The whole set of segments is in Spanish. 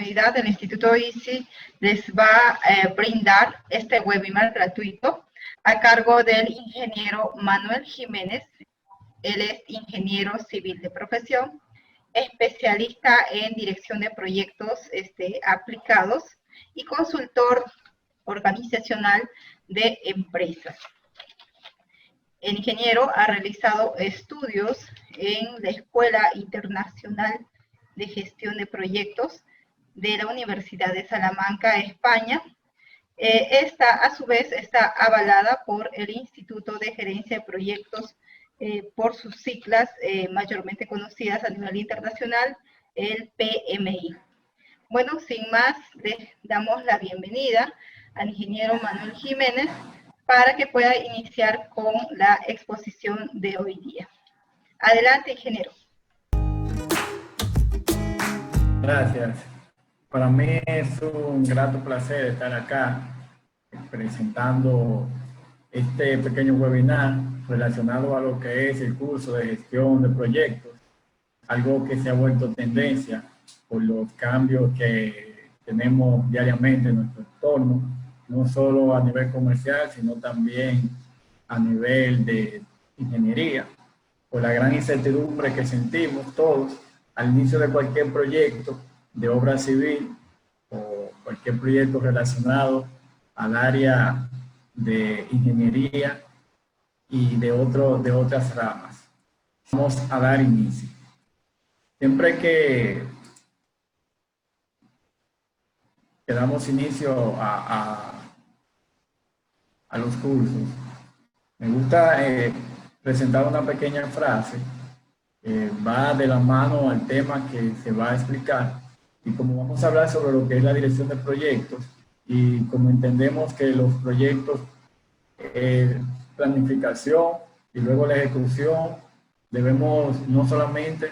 comunidad del Instituto ICSI les va a brindar este webinar gratuito a cargo del ingeniero Manuel Jiménez. Él es ingeniero civil de profesión, especialista en dirección de proyectos aplicados y consultor organizacional de empresas. El ingeniero ha realizado estudios en la Escuela Internacional de Gestión de Proyectos de la Universidad de Salamanca, España. Esta, a su vez, está avalada por el Instituto de Gerencia de Proyectos, por sus siglas mayormente conocidas a nivel internacional, el PMI. Bueno, sin más, les damos la bienvenida al ingeniero Manuel Jiménez para que pueda iniciar con la exposición de hoy día. Adelante, ingeniero. Gracias. Para mí es un grato placer estar acá presentando este pequeño webinar relacionado a lo que es el curso de gestión de proyectos, algo que se ha vuelto tendencia por los cambios que tenemos diariamente en nuestro entorno, no solo a nivel comercial, sino también a nivel de ingeniería, por la gran incertidumbre que sentimos todos al inicio de cualquier proyecto de obra civil o cualquier proyecto relacionado al área de ingeniería y de otras ramas. Vamos a dar inicio. Siempre que damos inicio a los cursos, me gusta presentar una pequeña frase que va de la mano al tema que se va a explicar. Y como vamos a hablar sobre lo que es la dirección de proyectos y como entendemos que los proyectos, planificación y luego la ejecución, debemos no solamente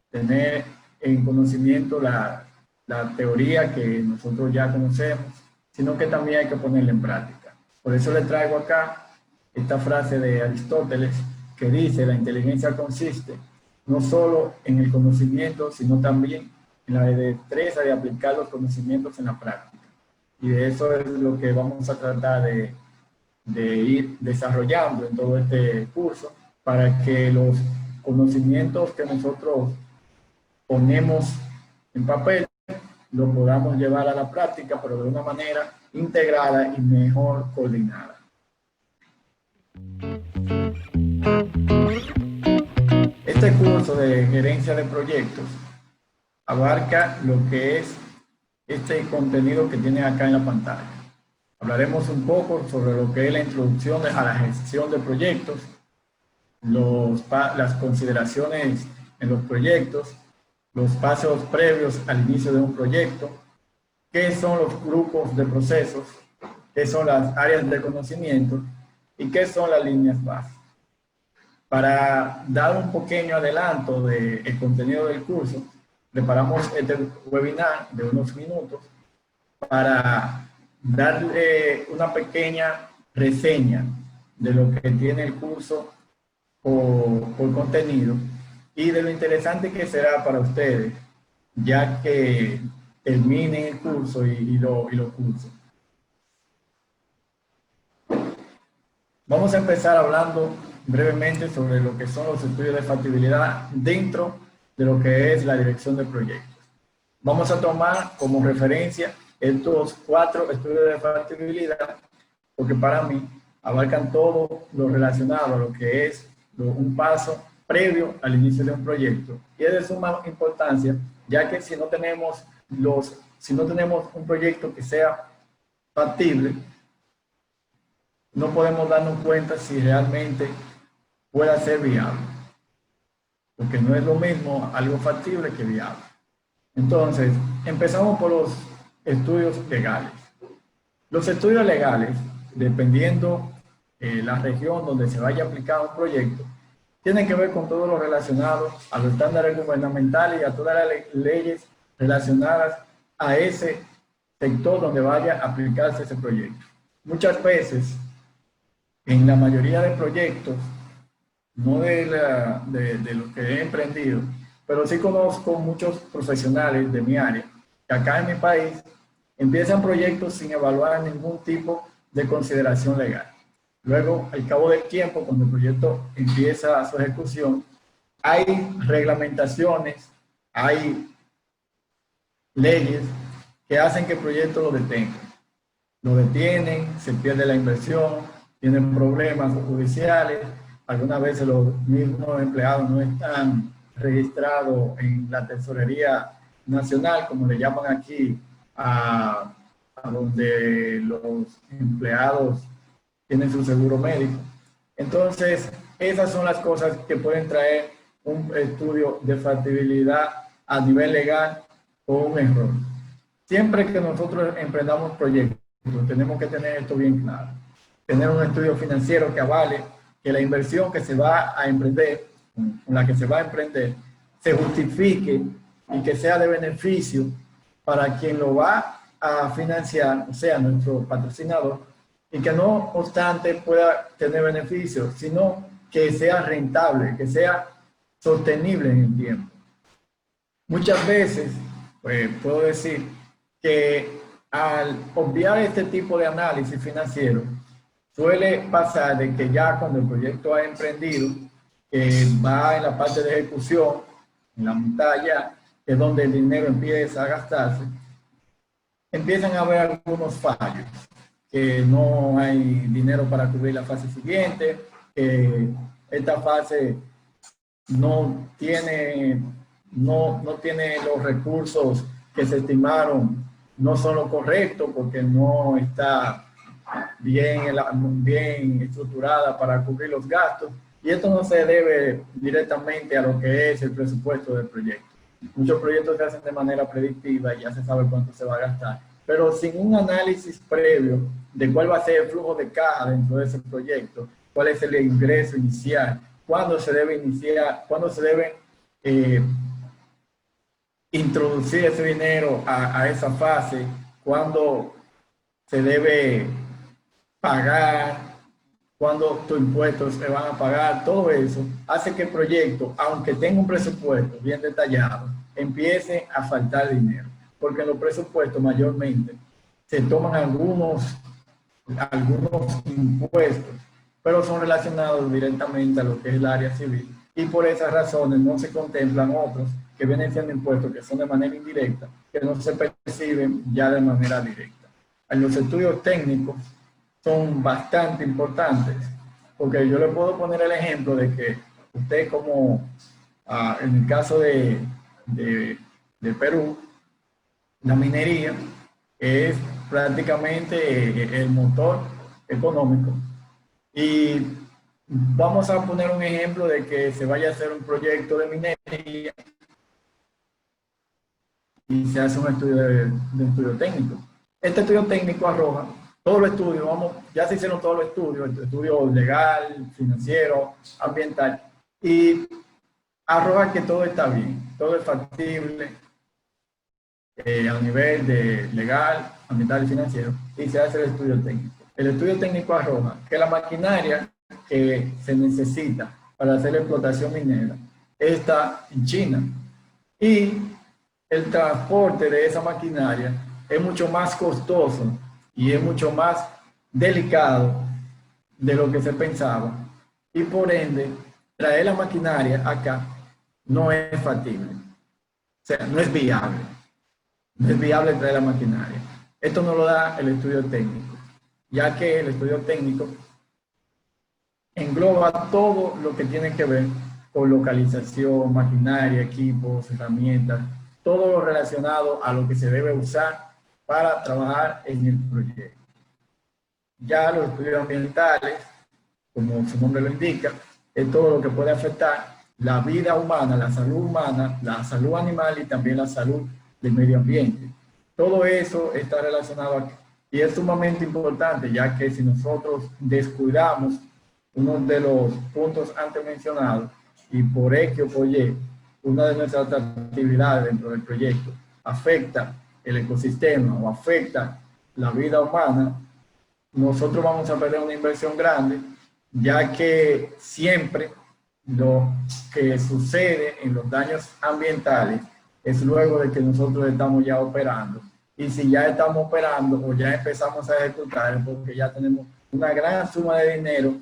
tener en conocimiento la teoría que nosotros ya conocemos, sino que también hay que ponerla en práctica. Por eso le traigo acá esta frase de Aristóteles que dice: la inteligencia consiste no solo en el conocimiento, sino también en la destreza de aplicar los conocimientos en la práctica. Y de eso es lo que vamos a tratar de ir desarrollando en todo este curso, para que los conocimientos que nosotros ponemos en papel lo podamos llevar a la práctica, pero de una manera integrada y mejor coordinada. Este curso de gerencia de proyectos abarca lo que es este contenido que tienen acá en la pantalla. Hablaremos un poco sobre lo que es la introducción a la gestión de proyectos, las consideraciones en los proyectos, los pasos previos al inicio de un proyecto, qué son los grupos de procesos, qué son las áreas de conocimiento y qué son las líneas básicas. Para dar un pequeño adelanto del contenido del curso, preparamos este webinar de unos minutos para darle una pequeña reseña de lo que tiene el curso por contenido y de lo interesante que será para ustedes, ya que termine el curso y lo cursen. Vamos a empezar hablando brevemente sobre lo que son los estudios de factibilidad dentro de lo que es la dirección de proyectos. Vamos a tomar como referencia estos 4 estudios de factibilidad, porque para mí abarcan todo lo relacionado a lo que es un paso previo al inicio de un proyecto. Y es de suma importancia, ya que si no tenemos un proyecto que sea factible, no podemos darnos cuenta si realmente pueda ser viable. Porque no es lo mismo algo factible que viable. Entonces, empezamos por los estudios legales. Los estudios legales, dependiendo la región donde se vaya a aplicar un proyecto, tienen que ver con todo lo relacionado a los estándares gubernamentales y a todas las leyes relacionadas a ese sector donde vaya a aplicarse ese proyecto. Muchas veces, en la mayoría de proyectos, no de los que he emprendido, pero sí conozco muchos profesionales de mi área que acá en mi país empiezan proyectos sin evaluar ningún tipo de consideración legal. Luego, al cabo del tiempo, cuando el proyecto empieza su ejecución, hay reglamentaciones, hay leyes que hacen que el proyecto lo detenga. Lo detienen, se pierde la inversión, tienen problemas judiciales, algunas veces los mismos empleados no están registrados en la Tesorería Nacional, como le llaman aquí, a donde los empleados tienen su seguro médico. Entonces, esas son las cosas que pueden traer un estudio de factibilidad a nivel legal o un error. Siempre que nosotros emprendamos proyectos, tenemos que tener esto bien claro. Tener un estudio financiero que avale que la inversión que se va a emprender, con la que se va a emprender, se justifique y que sea de beneficio para quien lo va a financiar, o sea, nuestro patrocinador, y que no obstante pueda tener beneficios, sino que sea rentable, que sea sostenible en el tiempo. Muchas veces, pues, puedo decir que al obviar este tipo de análisis financiero, suele pasar de que ya cuando el proyecto ha emprendido, que va en la parte de ejecución, en la mitad ya, que es donde el dinero empieza a gastarse, empiezan a haber algunos fallos, que no hay dinero para cubrir la fase siguiente, que esta fase no tiene los recursos que se estimaron, no son lo correcto porque no está bien estructurada para cubrir los gastos, y esto no se debe directamente a lo que es el presupuesto del proyecto. Muchos proyectos se hacen de manera predictiva y ya se sabe cuánto se va a gastar, pero sin un análisis previo de cuál va a ser el flujo de caja dentro de ese proyecto, cuál es el ingreso inicial, cuándo se debe iniciar, cuándo se debe introducir ese dinero a esa fase, cuándo se debe pagar, cuándo tus impuestos se van a pagar. Todo eso hace que el proyecto, aunque tenga un presupuesto bien detallado, empiece a faltar dinero, porque en los presupuestos mayormente se toman algunos impuestos, pero son relacionados directamente a lo que es el área civil, y por esas razones no se contemplan otros que vienen siendo impuestos que son de manera indirecta, que no se perciben ya de manera directa. En los estudios técnicos son bastante importantes, porque yo le puedo poner el ejemplo de que usted, como en el caso de Perú, la minería es prácticamente el motor económico, y vamos a poner un ejemplo de que se vaya a hacer un proyecto de minería y se hace un estudio de estudio técnico. Este estudio técnico arroja todos los estudios, ya se hicieron todos los estudios, el estudio legal, financiero, ambiental, y arroja que todo está bien, todo es factible a nivel de legal, ambiental y financiero, y se hace el estudio técnico. El estudio técnico arroja que la maquinaria que se necesita para hacer la explotación minera está en China, y el transporte de esa maquinaria es mucho más costoso y es mucho más delicado de lo que se pensaba, y por ende traer la maquinaria acá no es factible, o sea, no es viable. No es viable traer la maquinaria. Esto no lo da el estudio técnico, ya que el estudio técnico engloba todo lo que tiene que ver con localización, maquinaria, equipos, herramientas, todo lo relacionado a lo que se debe usar para trabajar en el proyecto. Ya los estudios ambientales, como su nombre lo indica, es todo lo que puede afectar la vida humana, la salud animal y también la salud del medio ambiente. Todo eso está relacionado aquí, y es sumamente importante, ya que si nosotros descuidamos uno de los puntos antes mencionados, y por X o por Y, una de nuestras actividades dentro del proyecto afecta el ecosistema o afecta la vida humana, nosotros vamos a perder una inversión grande, ya que siempre lo que sucede en los daños ambientales es luego de que nosotros estamos ya operando. Y si ya estamos operando o ya empezamos a ejecutar, es porque ya tenemos una gran suma de dinero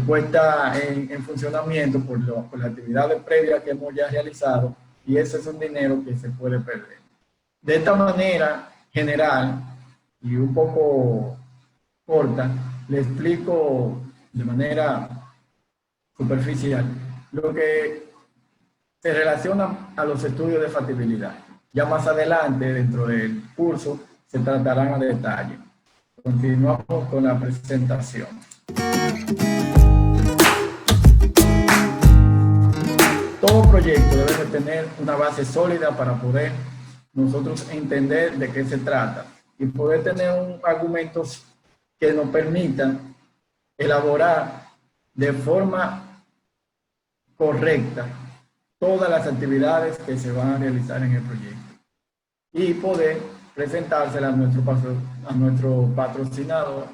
puesta en funcionamiento por las actividades previas que hemos ya realizado, y ese es un dinero que se puede perder. De esta manera general y un poco corta, le explico de manera superficial lo que se relaciona a los estudios de factibilidad. Ya más adelante, dentro del curso, se tratarán a detalle. Continuamos con la presentación. Todo proyecto debe de tener una base sólida para poder nosotros entender de qué se trata y poder tener argumentos que nos permitan elaborar de forma correcta todas las actividades que se van a realizar en el proyecto y poder presentársela a nuestro patrocinador.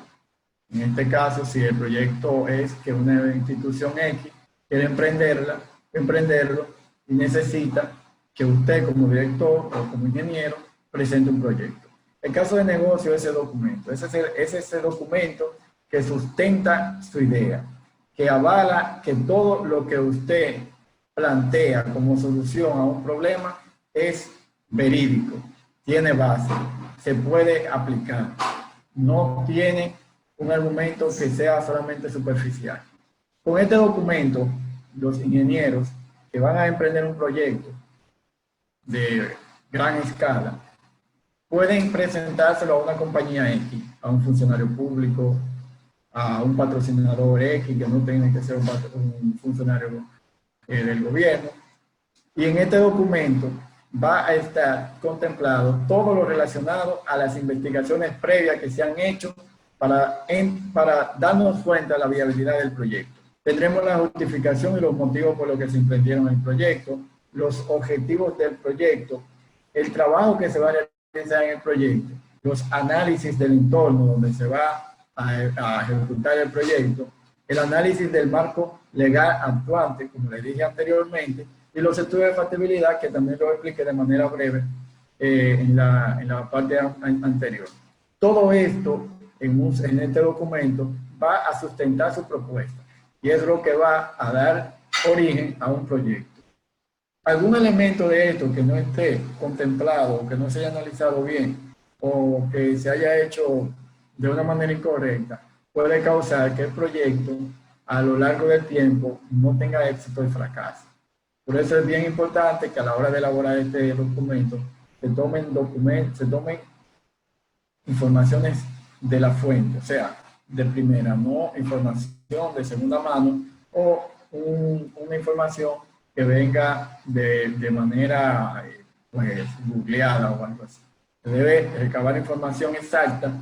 En este caso, si el proyecto es que una institución X quiere emprenderlo y necesita que usted como director o como ingeniero presente un proyecto. El caso de negocio es ese documento, es ese documento que sustenta su idea, que avala que todo lo que usted plantea como solución a un problema es verídico, tiene base, se puede aplicar, no tiene un argumento que sea solamente superficial. Con este documento, los ingenieros que van a emprender un proyecto de gran escala pueden presentárselo a una compañía X, a un funcionario público, a un patrocinador X, que no tiene que ser un funcionario del gobierno. Y en este documento va a estar contemplado todo lo relacionado a las investigaciones previas que se han hecho para darnos cuenta de la viabilidad del proyecto. Tendremos la justificación y los motivos por los que se emprendieron el proyecto, los objetivos del proyecto, el trabajo que se va a realizar en el proyecto, los análisis del entorno donde se va a ejecutar el proyecto, el análisis del marco legal actuante, como les dije anteriormente, y los estudios de factibilidad, que también lo expliqué de manera breve en la parte anterior. Todo esto en este documento va a sustentar su propuesta y es lo que va a dar origen a un proyecto. Algún elemento de esto que no esté contemplado o que no se haya analizado bien o que se haya hecho de una manera incorrecta puede causar que el proyecto a lo largo del tiempo no tenga éxito y fracase. Por eso es bien importante que a la hora de elaborar este documento se tomen informaciones de la fuente, o sea, de primera, no información de segunda mano o una información que venga de manera pues, googleada o algo así. Se debe recabar información exacta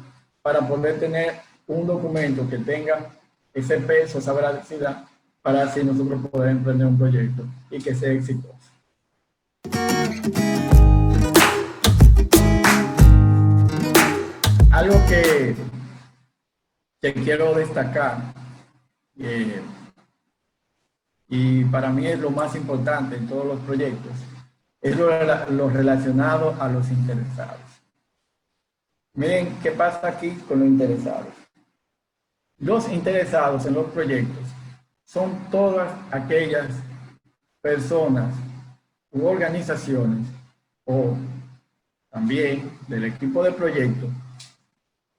para poder tener un documento que tenga ese peso, esa veracidad, para así nosotros poder emprender un proyecto y que sea exitoso. Algo que quiero destacar, y para mí es lo más importante en todos los proyectos, es lo relacionado a los interesados. Miren qué pasa aquí con los interesados. Los interesados en los proyectos son todas aquellas personas u organizaciones o también del equipo de proyecto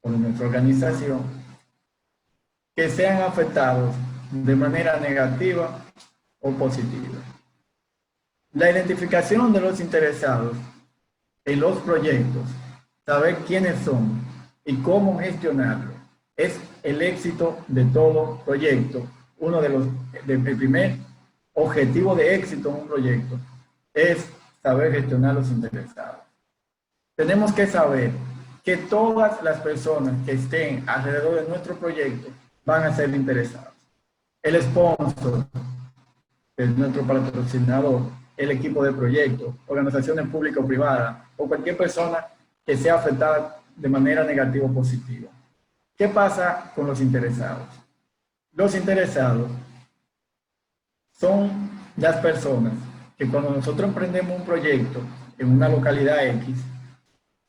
o de nuestra organización que sean afectados de manera negativa o positiva. La identificación de los interesados en los proyectos, saber quiénes son y cómo gestionarlo, es el éxito de todo proyecto. El primer objetivo de éxito en un proyecto es saber gestionar los interesados. Tenemos que saber que todas las personas que estén alrededor de nuestro proyecto van a ser interesadas. El sponsor, nuestro patrocinador, el equipo de proyecto, organizaciones públicas o privadas, o cualquier persona que sea afectada de manera negativa o positiva. ¿Qué pasa con los interesados? Los interesados son las personas que cuando nosotros emprendemos un proyecto en una localidad X,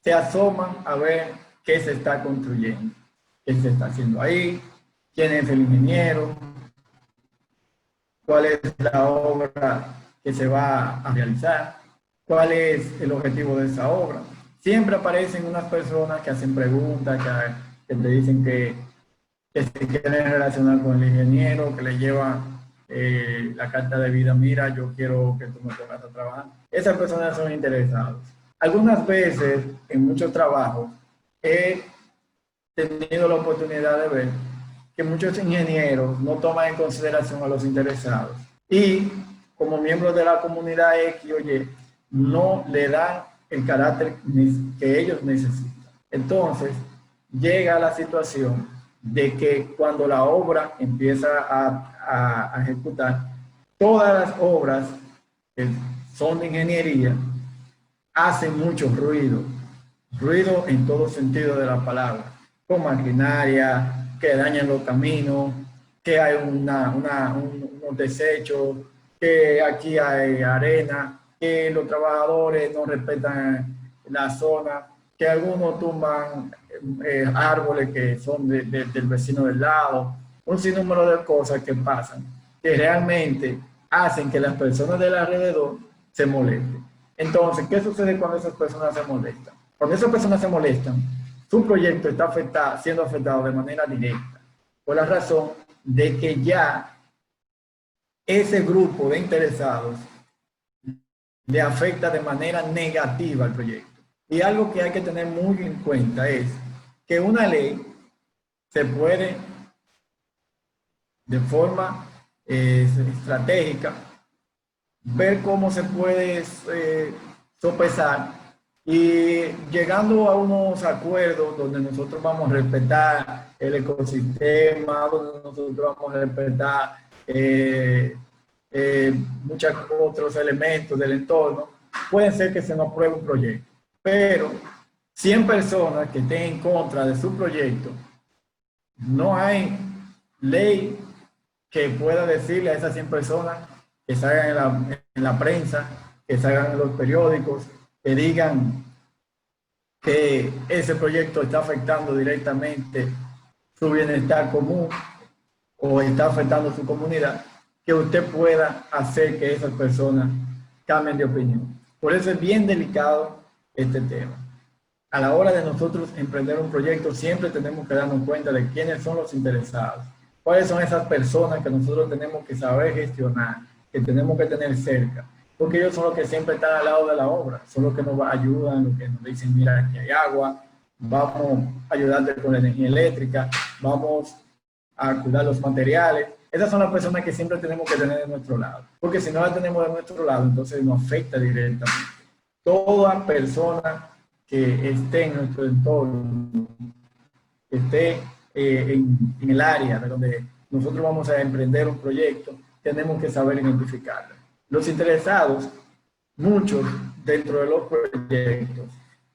se asoman a ver qué se está construyendo, qué se está haciendo ahí, quién es el ingeniero, cuál es la obra que se va a realizar, cuál es el objetivo de esa obra. Siempre aparecen unas personas que hacen preguntas, que te dicen que se quieren relacionar con el ingeniero, que le llevan la carta de vida, mira, yo quiero que tú me pongas a trabajar. Esas personas son interesadas. Algunas veces, en muchos trabajos, he tenido la oportunidad de ver que muchos ingenieros no toman en consideración a los interesados y como miembros de la comunidad X o Y no le dan el carácter que ellos necesitan. Entonces llega la situación de que cuando la obra empieza a ejecutar, todas las obras que son de ingeniería hacen mucho ruido, ruido en todo sentido de la palabra, con maquinaria, que dañan los caminos, que hay unos desechos, que aquí hay arena, que los trabajadores no respetan la zona, que algunos tumban árboles que son del vecino del lado, un sinnúmero de cosas que pasan, que realmente hacen que las personas del alrededor se molesten. Entonces, ¿qué sucede cuando esas personas se molestan? Cuando esas personas se molestan, su proyecto está siendo afectado de manera directa, por la razón de que ya ese grupo de interesados le afecta de manera negativa al proyecto. Y algo que hay que tener muy en cuenta es que una ley se puede, de forma estratégica, ver cómo se puede sopesar y llegando a unos acuerdos donde nosotros vamos a respetar el ecosistema, donde nosotros vamos a respetar muchos otros elementos del entorno, puede ser que se nos apruebe un proyecto. Pero 100 personas que estén en contra de su proyecto, no hay ley que pueda decirle a esas 100 personas que salgan en la prensa, que salgan en los periódicos, que digan que ese proyecto está afectando directamente su bienestar común o está afectando su comunidad, que usted pueda hacer que esas personas cambien de opinión. Por eso es bien delicado este tema. A la hora de nosotros emprender un proyecto, siempre tenemos que darnos cuenta de quiénes son los interesados, cuáles son esas personas que nosotros tenemos que saber gestionar, que tenemos que tener cerca, porque ellos son los que siempre están al lado de la obra, son los que nos ayudan, los que nos dicen, mira, aquí hay agua, vamos a ayudarte con la energía eléctrica, vamos a cuidar los materiales. Esas son las personas que siempre tenemos que tener de nuestro lado, porque si no las tenemos de nuestro lado, entonces nos afecta directamente. Toda persona que esté en nuestro entorno, que esté en el área de donde nosotros vamos a emprender un proyecto, tenemos que saber identificarlo. Los interesados, muchos dentro de los proyectos,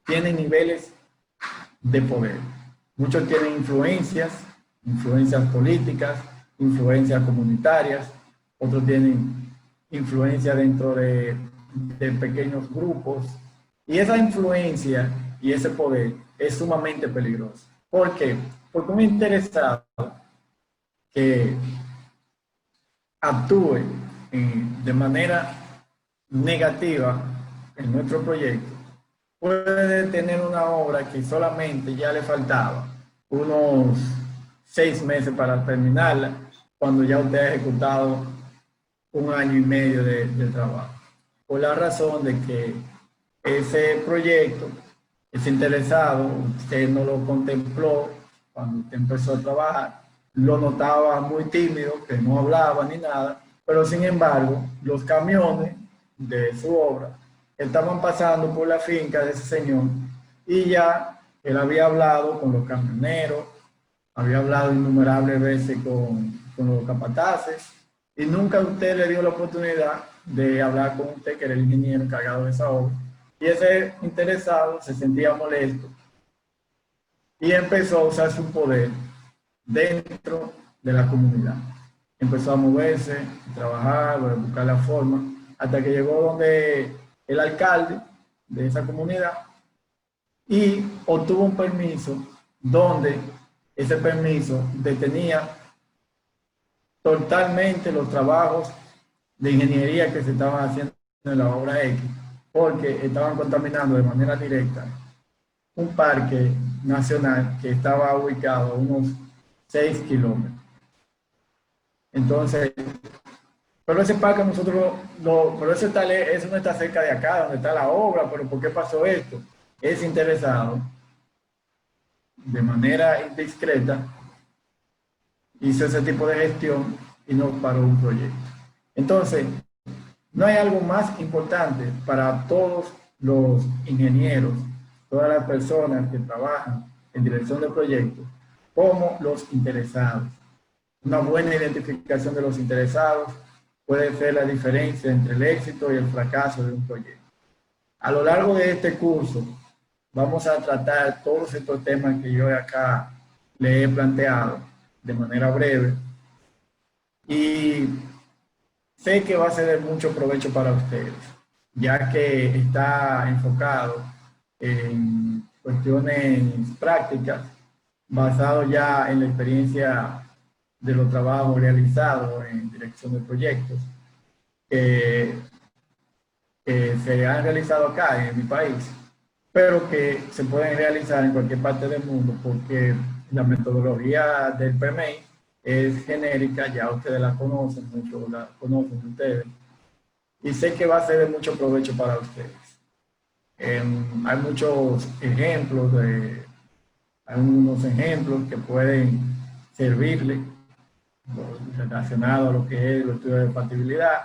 tienen niveles de poder. Muchos tienen influencias políticas, influencias comunitarias, otros tienen influencia dentro de pequeños grupos. Y esa influencia y ese poder es sumamente peligroso. ¿Por qué? Porque un interesado que actúe de manera negativa en nuestro proyecto puede tener una obra que solamente ya le faltaba unos 6 meses para terminarla, cuando ya usted ha ejecutado 1 año y medio de trabajo. Por la razón de que ese proyecto, ese interesado, usted no lo contempló cuando usted empezó a trabajar, lo notaba muy tímido, que no hablaba ni nada, pero sin embargo, los camiones de su obra estaban pasando por la finca de ese señor y ya él había hablado con los camioneros, había hablado innumerables veces con los capataces y nunca usted le dio la oportunidad de hablar con usted, que era el ingeniero encargado de esa obra. Y ese interesado se sentía molesto y empezó a usar su poder dentro de la comunidad. Empezó a moverse, a trabajar, a buscar la forma hasta que llegó donde el alcalde de esa comunidad y obtuvo un permiso donde ese permiso detenía totalmente los trabajos de ingeniería que se estaban haciendo en la obra X, porque estaban contaminando de manera directa un parque nacional que estaba ubicado a unos 6 kilómetros. Entonces, pero ese parque nosotros, pero eso no está cerca de acá, donde está la obra, pero ¿por qué pasó esto? Es interesado, de manera indiscreta, hizo ese tipo de gestión y nos paró un proyecto. Entonces, no hay algo más importante para todos los ingenieros, todas las personas que trabajan en dirección de proyectos, como los interesados. Una buena identificación de los interesados puede ser la diferencia entre el éxito y el fracaso de un proyecto. A lo largo de este curso vamos a tratar todos estos temas que yo acá le he planteado de manera breve y sé que va a ser de mucho provecho para ustedes, ya que está enfocado en cuestiones prácticas, basado ya en la experiencia de los trabajos realizados en dirección de proyectos que se han realizado acá en mi país, pero que se pueden realizar en cualquier parte del mundo porque la metodología del PMI es genérica, ya ustedes la conocen, muchos la conocen ustedes, y sé que va a ser de mucho provecho para ustedes. Hay muchos ejemplos, hay unos ejemplos que pueden servirle relacionado a lo que es el estudio de factibilidad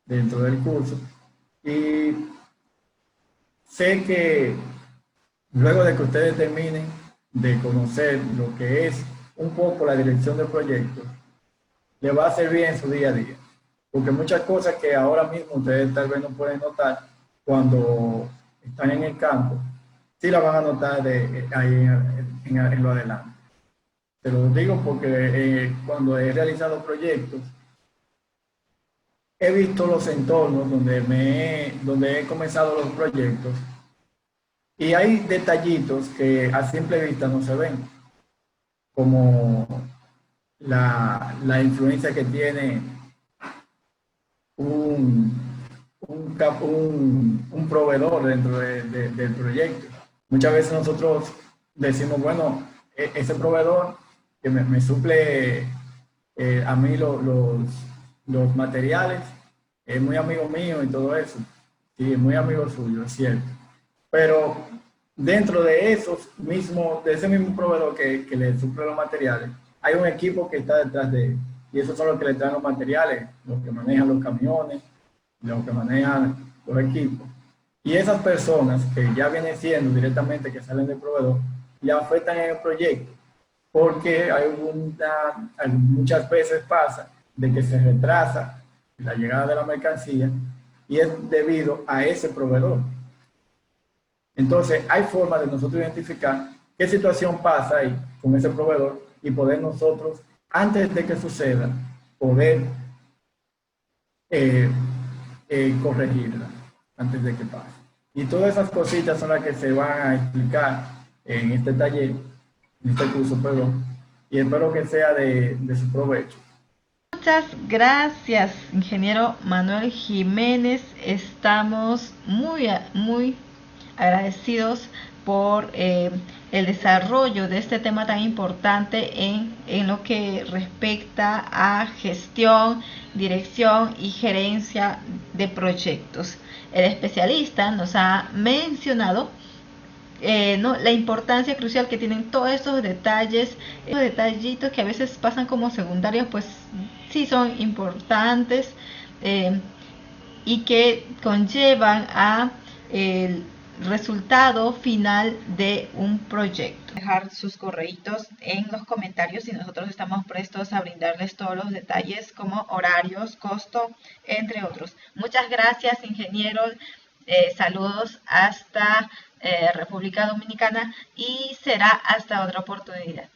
dentro del curso. Y sé que luego de que ustedes terminen de conocer lo que es un poco la dirección de proyectos, les va a servir en su día a día. Porque muchas cosas que ahora mismo ustedes tal vez no pueden notar cuando están en el campo, sí la van a notar ahí en lo adelante. Te lo digo porque cuando he realizado proyectos, he visto los entornos donde he comenzado los proyectos y hay detallitos que a simple vista no se ven, como la influencia que tiene un proveedor dentro del proyecto. Muchas veces nosotros decimos, bueno, ese proveedor que me suple a mí los materiales, es muy amigo mío y todo eso. Sí, es muy amigo suyo, es cierto. Pero dentro de de ese mismo proveedor que le suple los materiales, hay un equipo que está detrás de él. Y esos son los que le traen los materiales, los que manejan los camiones, los que manejan los equipos. Y esas personas que ya vienen siendo directamente que salen del proveedor, ya afectan en el proyecto. Porque muchas veces pasa de que se retrasa la llegada de la mercancía y es debido a ese proveedor. Entonces, hay forma de nosotros identificar qué situación pasa ahí con ese proveedor y poder nosotros, antes de que suceda, poder corregirla antes de que pase. Y todas esas cositas son las que se van a explicar en este taller, en este curso, perdón, y espero que sea de su provecho. Muchas gracias, ingeniero Manuel Jiménez. Estamos muy agradecidos por el desarrollo de este tema tan importante en lo que respecta a gestión, dirección y gerencia de proyectos. El especialista nos ha mencionado la importancia crucial que tienen todos estos detalles, esos detallitos que a veces pasan como secundarios, pues sí son importantes y que conllevan a el resultado final de un proyecto. Dejar sus correitos en los comentarios y nosotros estamos prestos a brindarles todos los detalles como horarios, costo, entre otros. Muchas gracias, ingenieros. Saludos hasta República Dominicana y será hasta otra oportunidad.